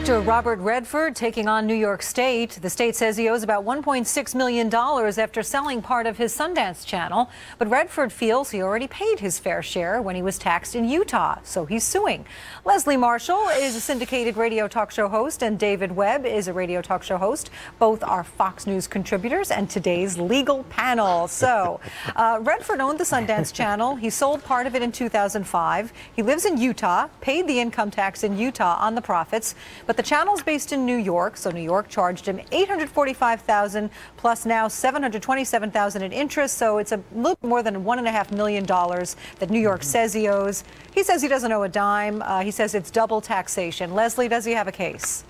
Actor Robert Redford taking on New York State. The state says he owes about $1.6 million after selling part of his Sundance channel. But Redford feels he already paid his fair share when he was taxed in Utah, so he's suing. Leslie Marshall is a syndicated radio talk show host, and David Webb is a radio talk show host. Both are Fox News contributors and today's legal panel. So Redford owned the Sundance channel. He sold part of it in 2005. He lives in Utah, paid the income tax in Utah on the profits. But the channel's based in New York, so New York charged him $845,000 plus now $727,000 in interest. So it's a little more than $1.5 million that New York says he owes. He says he doesn't owe a dime. He says it's double taxation. Leslie, does he have a case?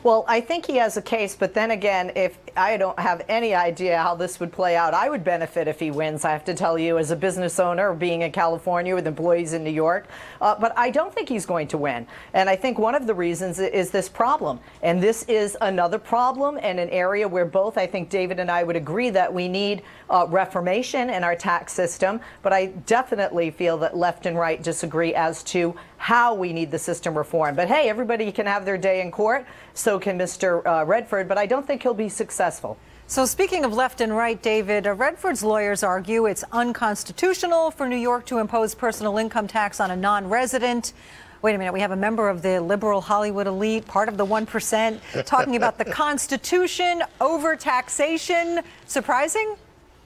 Well, I think he has a case, but then again, if I don't have any idea how this would play out, I would benefit if he wins, I have to tell you, as a business owner, being in California with employees in New York. But I don't think he's going to win. And I think one of the reasons is this problem. And this is another problem and an area where both, I think David and I would agree that we need reformation in our tax system. But I definitely feel that left and right disagree as to how we need the system reformed. But hey, everybody can have their day in court. So can Mr. Redford, but I don't think he'll be successful. So speaking of left and right, David, Redford's lawyers argue it's unconstitutional for New York to impose personal income tax on a non-resident. Wait a minute, we have a member of the liberal Hollywood elite, part of the 1%, talking about the Constitution over taxation. Surprising?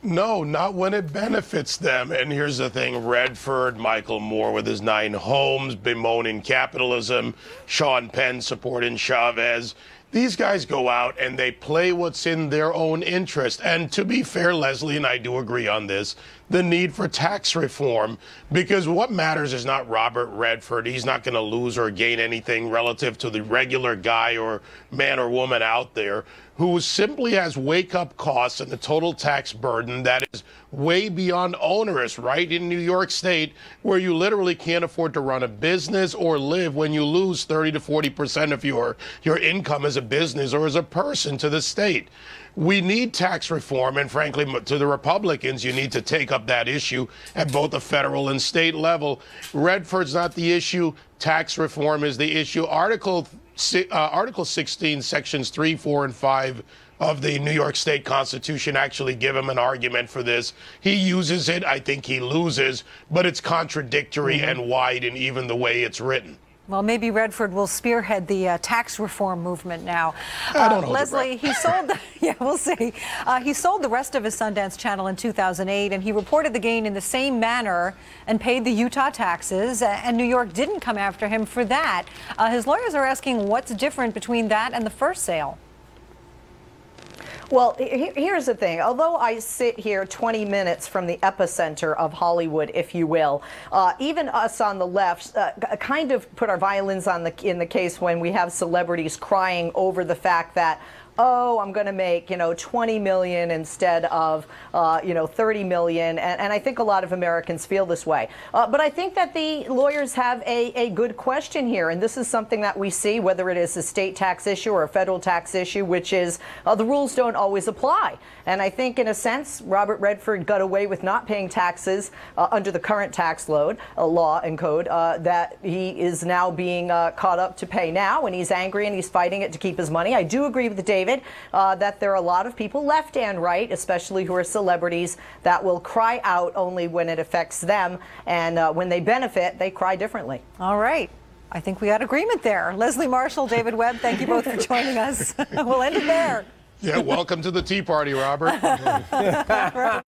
No, not when it benefits them. And here's the thing, Redford, Michael Moore with his 9 homes, bemoaning capitalism, Sean Penn supporting Chavez. These guys go out and they play what's in their own interest. And to be fair, Leslie, and I do agree on this, the need for tax reform, because what matters is not Robert Redford. He's not going to lose or gain anything relative to the regular guy or man or woman out there who simply has wake-up costs and a total tax burden that is way beyond onerous, right? In New York State, where you literally can't afford to run a business or live when you lose 30 to 40% of your income as a business or as a person to the state. We need tax reform, and frankly, to the Republicans, you need to take up that issue at both the federal and state level. Redford's not the issue. Tax reform is the issue. Article 16, sections 3, 4, and 5 of the New York State Constitution actually give him an argument for this. He uses it. I think he loses, but it's contradictory and wide in even the way it's written. Well, maybe Redford will spearhead the tax reform movement now. Leslie, he sold, yeah, we'll see. He sold the rest of his Sundance channel in 2008, and he reported the gain in the same manner and paid the Utah taxes, and New York didn't come after him for that. His lawyers are asking what's different between that and the first sale. Well, here's the thing. Although I sit here 20 minutes from the epicenter of Hollywood, if you will, even us on the left kind of put our violins on in the case when we have celebrities crying over the fact that, oh, I'm going to make, 20 million instead of, 30 million. And I think a lot of Americans feel this way. But I think that the lawyers have a good question here. And this is something that we see, whether it is a state tax issue or a federal tax issue, which is the rules don't always apply. And I think, in a sense, Robert Redford got away with not paying taxes under the current tax law and code that he is now being caught up to pay now. And he's angry and he's fighting it to keep his money. I do agree with David that there are a lot of people, left and right, especially who are celebrities, that will cry out only when it affects them. And when they benefit, they cry differently. All right. I think we got agreement there. Leslie Marshall, David Webb, thank you both for joining us. We'll end it there. Yeah, welcome to the Tea Party, Robert. Right.